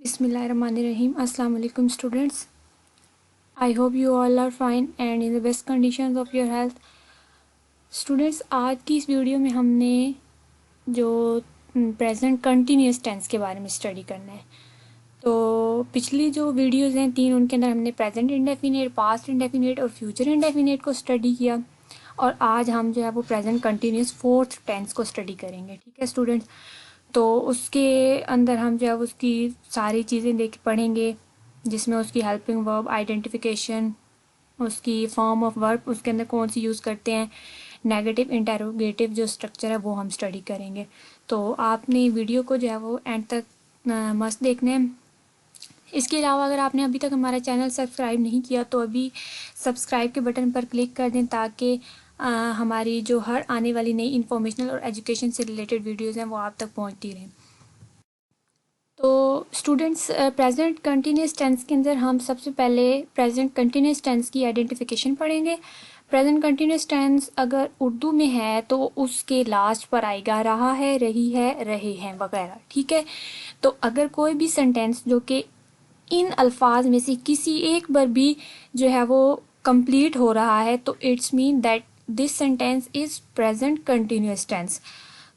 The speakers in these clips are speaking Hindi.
Bismillahirrahmanirrahim. Assalamu alaikum students. I hope you all are fine and in the best conditions of your health. Students, आज की इस वीडियो में हमने जो प्रेजेंट कंटिन्यूस टेंस के बारे में स्टडी करना है। तो पिछली जो वीडियोज़ हैं 3, उनके अंदर हमने प्रेजेंट इंडेफिनिट, पास्ट इंडेफिनिट और फ्यूचर इंडेफिनिट को स्टडी किया और आज हम जो है वो प्रेजेंट कंटिन्यूस फोर्थ टेंस को स्टडी करेंगे। ठीक है स्टूडेंट्स, तो उसके अंदर हम जो है उसकी सारी चीज़ें पढ़ेंगे, जिसमें उसकी हेल्पिंग वर्ब, आइडेंटिफिकेशन, उसकी फॉर्म ऑफ वर्ब, उसके अंदर कौन सी यूज़ करते हैं, नेगेटिव इंटेरोगेटिव जो स्ट्रक्चर है वो हम स्टडी करेंगे। तो आपने वीडियो को जो है वो एंड तक मस्त देखना है। इसके अलावा अगर आपने अभी तक हमारा चैनल सब्सक्राइब नहीं किया तो अभी सब्सक्राइब के बटन पर क्लिक कर दें ताकि हमारी जो हर आने वाली नई इन्फॉर्मेशनल और एजुकेशन से रिलेटेड वीडियोज़ हैं वो आप तक पहुंचती रहें। तो स्टूडेंट्स, प्रेजेंट कंटिन्यूस टेंस के अंदर हम सबसे पहले प्रेजेंट कंटिन्यूस टेंस की आइडेंटिफिकेशन पढ़ेंगे। प्रेजेंट कंटिन्यूस टेंस अगर उर्दू में है तो उसके लास्ट पर आएगा रहा है, रही है, रहे हैं वगैरह। ठीक है, तो अगर कोई भी सेंटेंस जो कि इन अल्फाज में से किसी एक पर भी जो है वो कंप्लीट हो रहा है तो it's mean that this sentence is present continuous tense.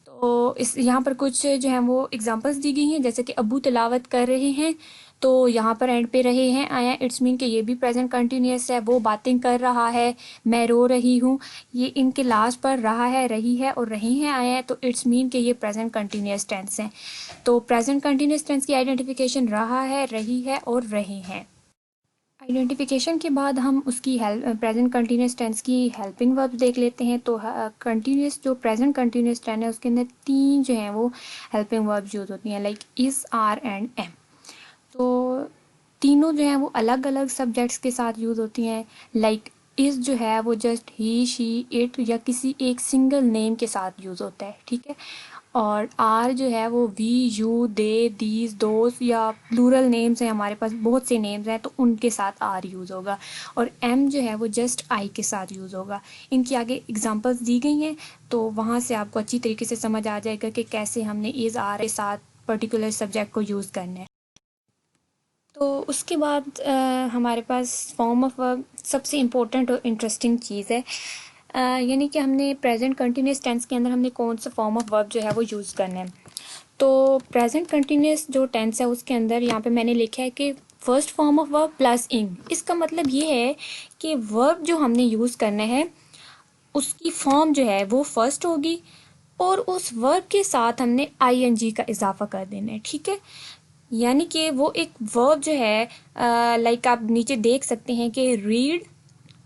तो इस यहाँ पर कुछ जो है वो एग्जांपल्स दी गई हैं, जैसे कि अबू तिलावत कर रहे हैं, तो यहाँ पर एंड पे रहे हैं आया, इट्स मीन कि ये भी प्रेजेंट कंटिन्यूस है। वो बातें कर रहा है, मैं रो रही हूँ, ये इनके लास्ट पर रहा है, रही है और रहे हैं आया है, तो इट्स मीन कि ये प्रेजेंट कंटिन्यूस टेंस है। तो प्रेजेंट कंटिन्यूस टेंस की आइडेंटिफिकेशन रहा है, रही है और रहे हैं। आइडेंटिफिकेशन के बाद हम उसकी प्रेजेंट कंटिन्यूस टेंस की हेल्पिंग वर्ब देख लेते हैं। तो कंटिन्यूस जो प्रेजेंट कंटिन्यूस टेंस है उसके अंदर 3 जो हैं वो हेल्पिंग वर्ब यूज़ होती हैं, like is, are and am. तो तीनों जो हैं वो अलग अलग सब्जेक्ट्स के साथ यूज़ होती हैं। लाइक इज़ जो है वो जस्ट ही, शी, इट या किसी एक सिंगल नेम के साथ यूज़ होता है। ठीक है, और आर जो है वो वी, यू, दे, दीज, दोस्त या प्लूरल नेम्स हैं, हमारे पास बहुत से नेम्स हैं तो उनके साथ आर यूज़ होगा। और एम जो है वो जस्ट आई के साथ यूज़ होगा। इनकी आगे एग्जांपल्स दी गई हैं तो वहाँ से आपको अच्छी तरीके से समझ आ जाएगा कि कैसे हमने इज़, आर के साथ पर्टिकुलर सब्जेक्ट को यूज़ करना है। तो उसके बाद हमारे पास फॉर्म ऑफ वर्ब सबसे इम्पोर्टेंट और इंटरेस्टिंग चीज़ है, यानी कि हमने प्रेजेंट कंटिन्यूस टेंस के अंदर हमने कौन सा फॉर्म ऑफ वर्ब जो है वो यूज़ करना है। तो प्रेजेंट कंटिन्यूस जो टेंस है उसके अंदर यहाँ पे मैंने लिखा है कि first form of verb plus इंग। इसका मतलब ये है कि वर्ब जो हमने यूज़ करना है उसकी फॉर्म जो है वो फर्स्ट होगी और उस वर्ब के साथ हमने आईएनजी का इजाफा कर देना है। ठीक है, यानी कि वो एक वर्ब जो है, लाइक आप नीचे देख सकते हैं कि रीड,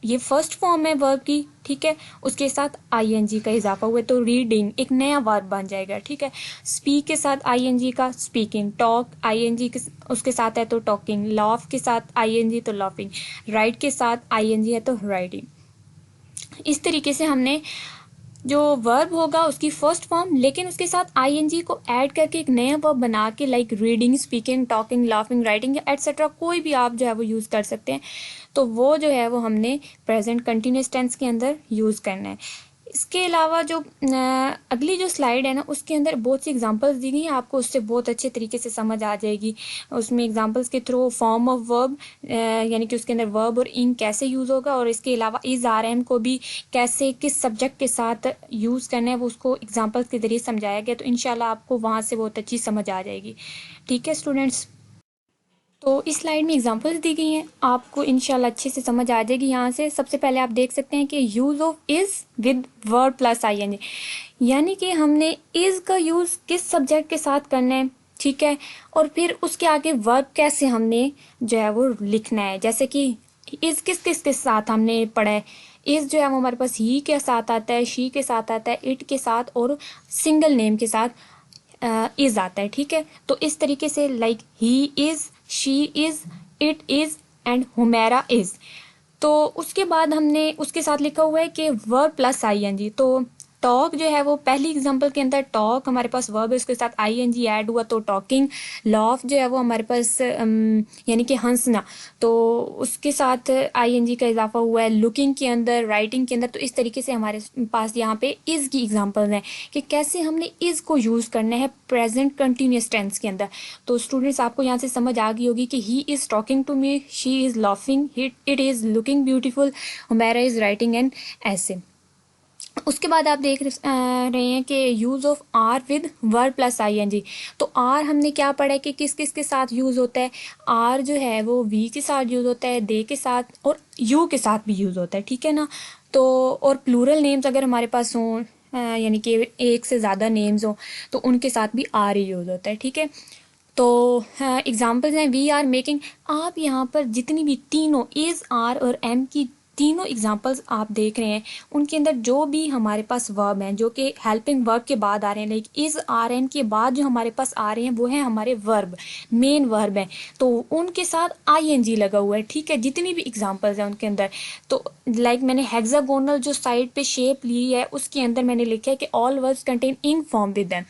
ये फर्स्ट फॉर्म है वर्ब की। ठीक है, उसके साथ आईएनजी का इजाफा हुआ तो रीडिंग एक नया वर्ब बन जाएगा। ठीक है, स्पीक के साथ आईएनजी का स्पीकिंग, टॉक आईएनजी उसके साथ है तो टॉकिंग, लाफ के साथ आईएनजी तो लाफिंग, राइट के साथ आईएनजी है तो राइटिंग। इस तरीके से हमने जो वर्ब होगा उसकी फर्स्ट फॉर्म लेकिन उसके साथ आईएनजी को ऐड करके एक नया वर्ब बना के, like reading, speaking, talking, laughing, writing etcetera, कोई भी आप जो है वो यूज़ कर सकते हैं। तो वो जो है वो हमने प्रेजेंट कंटिन्यूस टेंस के अंदर यूज़ करना है। इसके अलावा जो अगली जो स्लाइड है ना उसके अंदर बहुत सी एग्जांपल्स दी गई हैं, आपको उससे बहुत अच्छे तरीके से समझ आ जाएगी। उसमें एग्जांपल्स के थ्रू फॉर्म ऑफ वर्ब, यानी कि उसके अंदर वर्ब और इंग कैसे यूज़ होगा, और इसके अलावा इज, आर, एम को भी कैसे किस सब्जेक्ट के साथ यूज़ करना है वो उसको एग्जाम्पल्स के ज़रिए समझाया गया। तो इंशाल्लाह आपको वहाँ से बहुत अच्छी समझ आ जाएगी। ठीक है स्टूडेंट्स, तो इस स्लाइड में एग्जांपल्स दी गई हैं, आपको इंशाल्लाह अच्छे से समझ आ जाएगी। यहाँ से सबसे पहले आप देख सकते हैं कि use of is with verb plus ING, यानी कि हमने इज़ का यूज़ किस सब्जेक्ट के साथ करना है। ठीक है, और फिर उसके आगे वर्ब कैसे हमने जो है वो लिखना है, जैसे कि इज़ किस किस के साथ हमने पढ़ा है। इज़ जो है वो हमारे पास ही के साथ आता है, शी के साथ आता है, इट के साथ और सिंगल नेम के साथ इज आता है। ठीक है, तो इस तरीके से like he is, she is, it is and Humaira is. तो उसके बाद हमने उसके साथ लिखा हुआ है कि वर्ब प्लस आईएनजी, तो टॉक जो है वो पहली एग्जांपल के अंदर टॉक हमारे पास वर्ब है, उसके साथ आईएनजी ऐड हुआ तो टॉकिंग। लॉफ जो है वो हमारे पास यानी कि हंसना, तो उसके साथ आईएनजी का इजाफा हुआ है। लुकिंग के अंदर, राइटिंग के अंदर। तो इस तरीके से हमारे पास यहाँ पे इज़ की एग्जांपल्स हैं कि कैसे हमने इज़ को यूज़ करना है प्रेजेंट कंटिन्यूस टेंस के अंदर। तो स्टूडेंट्स आपको यहाँ से समझ आ गई होगी कि he is talking to me, she is laughing, it is looking beautiful, Humaira is writing an essay. उसके बाद आप देख रहे हैं कि use of are with verb plus ING. तो आर हमने क्या पढ़ा है कि किस किस के साथ यूज़ होता है। आर जो है वो वी के साथ यूज़ होता है, दे के साथ और यू के साथ भी यूज़ होता है, ठीक है ना। तो और प्लूरल नेम्स अगर हमारे पास हों, यानी कि एक से ज़्यादा नेम्स हों, तो उनके साथ भी आर ही यूज़ होता है, ठीक है। तो एग्जाम्पल्स हैं वी आर मेकिंग। आप यहाँ पर जितनी भी तीनों इज़, आर और एम की तीनों एग्जाम्पल्स आप देख रहे हैं, उनके अंदर जो भी हमारे पास वर्ब हैं जो कि हेल्पिंग वर्ब के बाद आ रहे हैं, लाइक इज़, आर, एन के बाद जो हमारे पास आ रहे हैं वो हैं हमारे वर्ब, मेन वर्ब हैं। तो उनके साथ आईएनजी लगा हुआ है, ठीक है, जितनी भी एग्जाम्पल्स हैं उनके अंदर। तो लाइक मैंने हेक्सागोनल जो साइड पे शेप ली है उसके अंदर मैंने लिखा है कि ऑल वर्ब्स कंटेन इंग फॉर्म विद देम।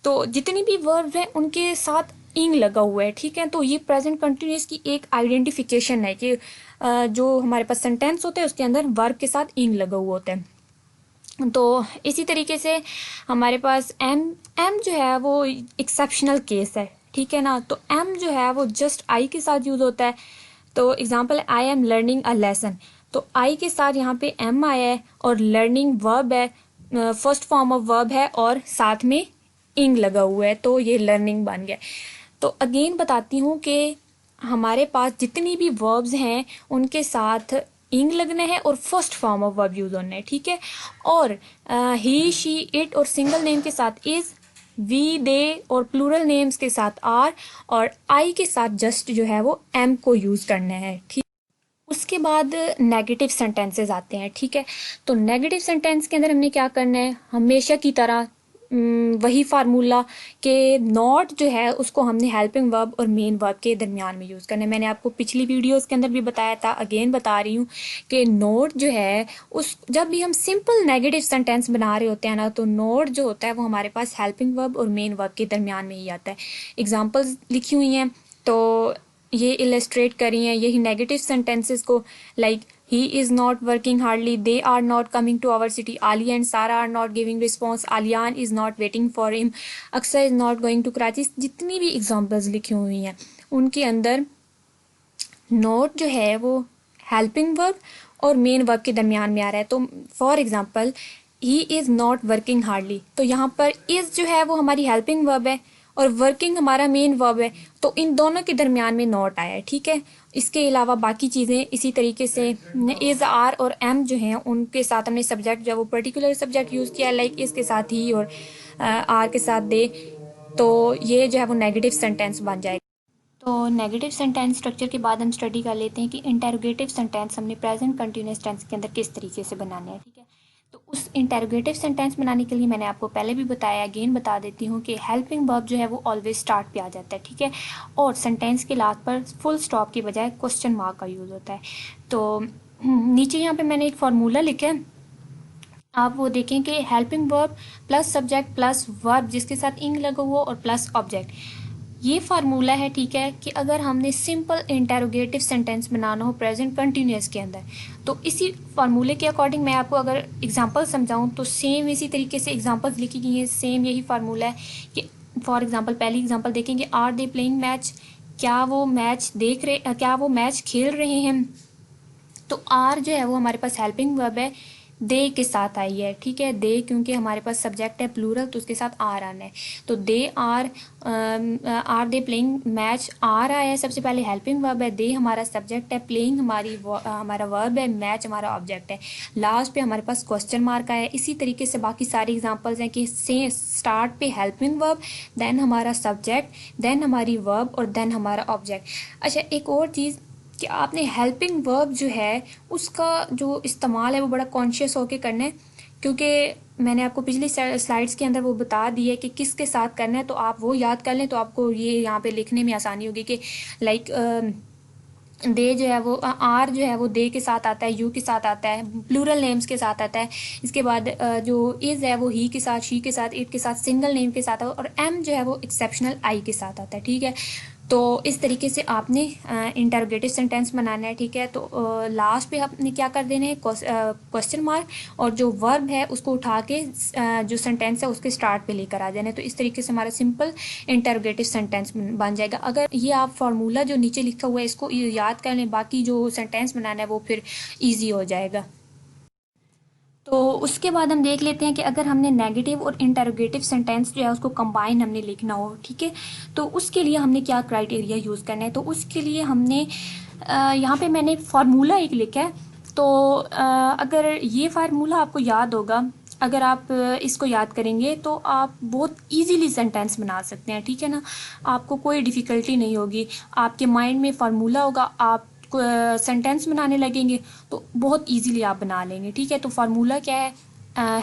तो जितनी भी वर्ब हैं उनके साथ इंग लगा हुआ है, ठीक है। तो ये प्रेजेंट कंटिन्यूस की एक आइडेंटिफिकेशन है कि जो हमारे पास सेंटेंस होते हैं उसके अंदर वर्ब के साथ इंग लगा हुआ होता है। तो इसी तरीके से हमारे पास एम, एम जो है वो एक्सेप्शनल केस है, ठीक है ना। तो एम जो है वो जस्ट आई के साथ यूज होता है। तो example I am learning a lesson, तो आई के साथ यहाँ पे एम आया है और लर्निंग वर्ब है, फर्स्ट फॉर्म ऑफ वर्ब है और साथ में इंग लगा हुआ है, तो ये लर्निंग बन गया। तो अगेन बताती हूँ कि हमारे पास जितनी भी वर्ब्स हैं उनके साथ इंग लगना है और first form of verb use होना है, ठीक है। और ही, शी, इट और सिंगल नेम के साथ इज, वी, दे और प्लूरल नेम्स के साथ आर और आई के साथ जस्ट जो है वो एम को यूज करना है, ठीक। उसके बाद नेगेटिव सेंटेंसेस आते हैं, ठीक है। तो नेगेटिव सेंटेंस के अंदर हमने क्या करना है, हमेशा की तरह वही फार्मूला कि नॉट जो है उसको हमने हेल्पिंग वर्ब और मेन वर्ब के दरमियान में यूज़ करना है। मैंने आपको पिछली वीडियोस के अंदर भी बताया था, अगेन बता रही हूँ कि नोट जो है उस जब भी हम सिंपल नेगेटिव सेंटेंस बना रहे होते हैं ना, तो नोट जो होता है वो हमारे पास हेल्पिंग वर्ब और मेन वर्ब के दरमियान में ही आता है। एग्जाम्पल्स लिखी हुई हैं तो ये इलस्ट्रेट करी हैं यही नेगेटिव सेंटेंसेस को, like he is not working hardly, they are not coming to our city, Ali and Sara are not giving response, Aliyan is not waiting for him, Aksa is not going to Karachi। जितनी भी एग्जाम्पल्स लिखी हुई हैं उनके अंदर नोट जो है वो हेल्पिंग वर्ब और मेन वर्ब के दरमियान में आ रहा है। तो for example he is not working hardly, तो यहाँ पर इज़ जो है वो हमारी हेल्पिंग वर्ब है और वर्किंग हमारा मेन वर्ब है, तो इन दोनों के दरमियान में नॉट आया है, ठीक है। इसके अलावा बाकी चीज़ें इसी तरीके से इज़, आर और एम जो हैं उनके साथ हमने सब्जेक्ट जो है वो पर्टिकुलर सब्जेक्ट यूज़ किया है, लाइक इसके साथ ही और आर के साथ दे, तो ये जो है वो नेगेटिव सेंटेंस बन जाएगा। तो नेगेटिव सेंटेंस स्ट्रक्चर के बाद हम स्टडी कर लेते हैं कि इंटेरोगेटिव सेंटेंस हमने प्रेजेंट कंटिन्यूस टेंस के अंदर किस तरीके से बनाने हैं, ठीक है। तो उस इंटेरोगेटिव सेंटेंस बनाने के लिए मैंने आपको पहले भी बताया, अगेन बता देती हूँ कि हेल्पिंग वर्ब जो है वो ऑलवेज स्टार्ट पे आ जाता है, ठीक है। और सेंटेंस के लास्ट पर फुल स्टॉप की बजाय क्वेश्चन मार्क का यूज़ होता है। तो नीचे यहाँ पे मैंने एक फार्मूला लिखा है, आप वो देखें कि helping verb plus subject plus verb जिसके साथ इंग लगा हुआ और प्लस ऑब्जेक्ट, ये फार्मूला है, ठीक है। कि अगर हमने सिंपल इंटेरोगेटिव सेंटेंस बनाना हो प्रेजेंट कंटिन्यूस के अंदर, तो इसी फार्मूले के अकॉर्डिंग मैं आपको अगर एग्जांपल समझाऊं तो सेम इसी तरीके से एग्जांपल्स लिखी गई हैं, सेम यही फार्मूला है कि फॉर एग्जांपल पहली एग्जांपल देखेंगे, आर दे प्लेइंग मैच, क्या वो मैच देख रहे, क्या वो मैच खेल रहे हैं। तो आर जो है वो हमारे पास हेल्पिंग वर्ब है, दे के साथ आई है, ठीक है। दे क्योंकि हमारे पास सब्जेक्ट है प्लूरल तो उसके साथ आर आना है, तो they are, are they playing match, are आया है सबसे पहले, हेल्पिंग वर्ब है, दे हमारा सब्जेक्ट है, प्लेइंग हमारा वर्ब है, मैच हमारा ऑब्जेक्ट है, लास्ट पे हमारे पास क्वेश्चन मार्क आया है। इसी तरीके से बाकी सारी एग्जांपल्स हैं कि से स्टार्ट पे हेल्पिंग वर्ब, देन हमारा सब्जेक्ट, देन हमारी वर्ब और देन हमारा ऑब्जेक्ट। अच्छा एक और चीज़ कि आपने हेल्पिंग वर्ब जो है उसका जो इस्तेमाल है वो बड़ा कॉन्शियस होके करना है, क्योंकि मैंने आपको पिछली स्लाइड्स के अंदर वो बता दी है कि किसके साथ करना है, तो आप वो याद कर लें तो आपको ये यहाँ पे लिखने में आसानी होगी कि लाइक दे जो है वो आर जो है वो दे के साथ आता है, यू के साथ आता है, प्लूरल नेम्स के साथ आता है। इसके बाद जो इज़ है वो ही के साथ, शी के साथ, इट के साथ, सिंगल नेम के साथ, और एम जो है वो एक्सेप्शनल आई के साथ आता है। ठीक है, तो इस तरीके से आपने इंटरोगेटिव सेंटेंस बनाना है। ठीक है, तो लास्ट पे आपने क्या कर देना है, क्वेश्चन मार्क, और जो वर्ब है उसको उठा के जो सेंटेंस है उसके स्टार्ट पे लेकर आ जाना है। तो इस तरीके से हमारा सिंपल इंटरोगेटिव सेंटेंस बन जाएगा। अगर ये आप फार्मूला जो नीचे लिखा हुआ है इसको याद कर लें, बाकी जो सेंटेंस बनाना है वो फिर ईजी हो जाएगा। तो उसके बाद हम देख लेते हैं कि अगर हमने नेगेटिव और इंटरोगेटिव सेंटेंस जो है उसको कंबाइन हमने लिखना हो, ठीक है, तो उसके लिए हमने क्या क्राइटेरिया यूज़ करना है। तो उसके लिए हमने यहाँ पे मैंने फार्मूला एक लिखा है। तो अगर ये फार्मूला आपको याद होगा, अगर आप इसको याद करेंगे तो आप बहुत इजीली सेंटेंस बना सकते हैं। ठीक है ना, आपको कोई डिफ़िकल्टी नहीं होगी, आपके माइंड में फार्मूला होगा, आप सेंटेंस बनाने लगेंगे तो बहुत इजीली आप बना लेंगे। ठीक है, तो फार्मूला क्या है,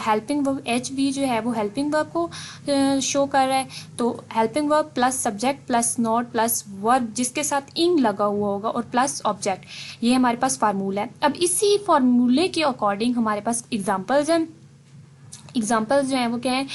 हेल्पिंग वर्ब, एच वी जो है वो हेल्पिंग वर्ब को शो कर रहा है। तो helping verb plus subject plus not plus verb जिसके साथ इंग लगा हुआ होगा और प्लस ऑब्जेक्ट, ये हमारे पास फार्मूला है। अब इसी फार्मूले के अकॉर्डिंग हमारे पास एग्जाम्पल्स हैं। एग्जाम्पल्स जो हैं वो क्या है,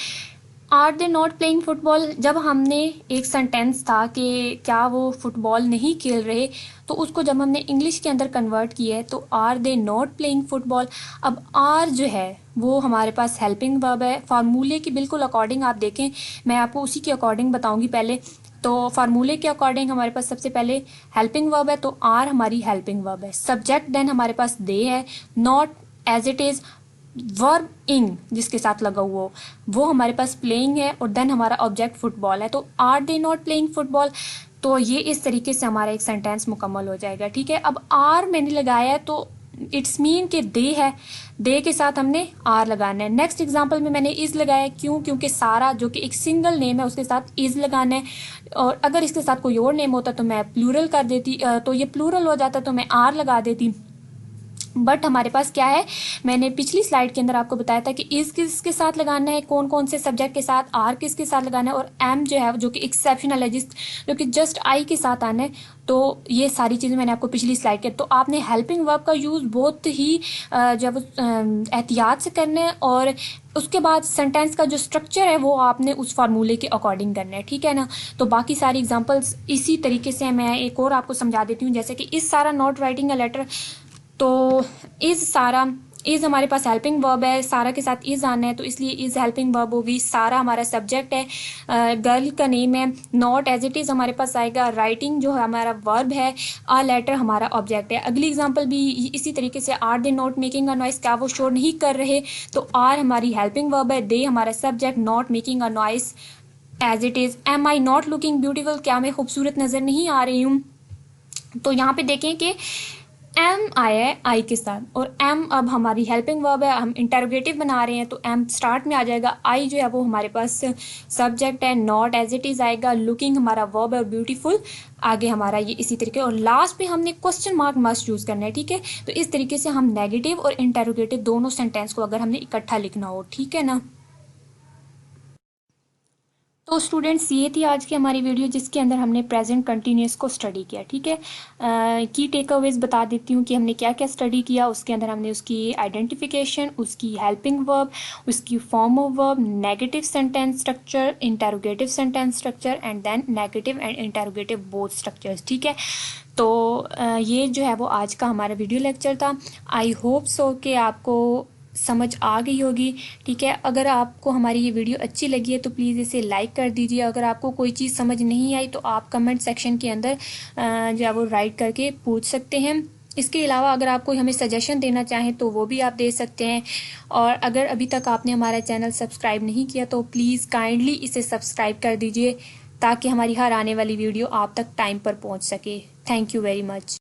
are they not playing football. जब हमने एक सेंटेंस था कि क्या वो फुटबॉल नहीं खेल रहे, तो उसको जब हमने इंग्लिश के अंदर कन्वर्ट किया है तो are they not playing football. अब आर जो है वो हमारे पास हेल्पिंग वर्ब है। फार्मूले की बिल्कुल अकॉर्डिंग आप देखें, मैं आपको उसी के अकॉर्डिंग बताऊंगी पहले। तो फार्मूले के अकॉर्डिंग हमारे पास सबसे पहले हेल्पिंग वर्ब है, तो आर हमारी हेल्पिंग वर्ब है। सब्जेक्ट देन हमारे पास दे है, not as it is, verb इन जिसके साथ लगा हुआ हो वो हमारे पास प्लेइंग है, और देन हमारा ऑब्जेक्ट फुटबॉल है। तो are they not playing football, तो ये इस तरीके से हमारा एक सेंटेंस मुकम्मल हो जाएगा। ठीक है, अब आर मैंने लगाया है तो इट्स मीन के दे है, दे के साथ हमने आर लगाना है। नेक्स्ट एग्जांपल में मैंने इज लगाया, क्यों, क्योंकि सारा जो कि एक सिंगल नेम है उसके साथ इज लगाना है, और अगर इसके साथ कोई और नेम होता तो मैं प्लूरल कर देती, तो ये प्लूरल हो जाता तो मैं आर लगा देती। बट हमारे पास क्या है, मैंने पिछली स्लाइड के अंदर आपको बताया था कि इज किसके साथ लगाना है, कौन कौन से सब्जेक्ट के साथ, आर किसके साथ लगाना है, और एम जो है जो कि एक्सेप्शनल है, जो कि जस्ट आई के साथ आना है। तो ये सारी चीज़ें मैंने आपको पिछली स्लाइड के, तो आपने हेल्पिंग वर्ब का यूज़ बहुत ही जब एहतियात से करना है, और उसके बाद सेंटेंस का जो स्ट्रक्चर है वो आपने उस फार्मूले के अकॉर्डिंग करना है। ठीक है ना, तो बाकी सारी एग्जांपल्स इसी तरीके से मैं एक और आपको समझा देती हूँ। जैसे कि इस सारा नॉट राइटिंग अ लेटर, तो इज सारा, इज हमारे पास हेल्पिंग वर्ब है, सारा के साथ इज आना है तो इसलिए इज हेल्पिंग वर्ब होगी। सारा हमारा सब्जेक्ट है, गर्ल का नेम है। नॉट एज इट इज हमारे पास आएगा। राइटिंग जो हमारा वर्ब है, अ लेटर हमारा ऑब्जेक्ट है। अगली एग्जांपल भी इसी तरीके से, are they not making a noise, क्या वो शोर नहीं कर रहे, तो आर हमारी हेल्पिंग वर्ब है, दे हमारा subject, not making a noise as it is. Am I not looking beautiful, क्या मैं खूबसूरत नजर नहीं आ रही हूँ। तो यहाँ पे देखें कि एम आया है आई के साथ, और एम अब हमारी हेल्पिंग वर्ब है, हम इंटरोगेटिव बना रहे हैं तो एम स्टार्ट में आ जाएगा। आई जो है वो हमारे पास सब्जेक्ट है, नॉट एज इट इज आएगा, लुकिंग हमारा वर्ब है, और ब्यूटीफुल आगे हमारा ये इसी तरीके, और लास्ट पे हमने क्वेश्चन मार्क मस्ट यूज करना है। ठीक है, तो इस तरीके से हम नेगेटिव और इंटरोगेटिव दोनों सेंटेंस को अगर हमने इकट्ठा लिखना हो, ठीक है ना। तो स्टूडेंट्स ये थी आज की हमारी वीडियो जिसके अंदर हमने प्रेजेंट कंटिन्यूस को स्टडी किया। ठीक है, की टेक अवेज बता देती हूँ कि हमने क्या क्या स्टडी किया। उसके अंदर हमने उसकी आइडेंटिफिकेशन, उसकी हेल्पिंग वर्ब, उसकी form of verb, negative sentence structure, interrogative sentence structure, and then negative and interrogative both structures. ठीक है, तो ये जो है वो आज का हमारा वीडियो लेक्चर था। आई होप सो कि आपको समझ आ गई होगी। ठीक है, अगर आपको हमारी ये वीडियो अच्छी लगी है तो प्लीज़ इसे लाइक कर दीजिए। अगर आपको कोई चीज़ समझ नहीं आई तो आप कमेंट सेक्शन के अंदर जो है वो राइट करके पूछ सकते हैं। इसके अलावा अगर आप कोई हमें सजेशन देना चाहें तो वो भी आप दे सकते हैं। और अगर अभी तक आपने हमारा चैनल सब्सक्राइब नहीं किया तो प्लीज़ काइंडली इसे सब्सक्राइब कर दीजिए ताकि हमारी हर आने वाली वीडियो आप तक टाइम पर पहुंच सके। Thank you very much.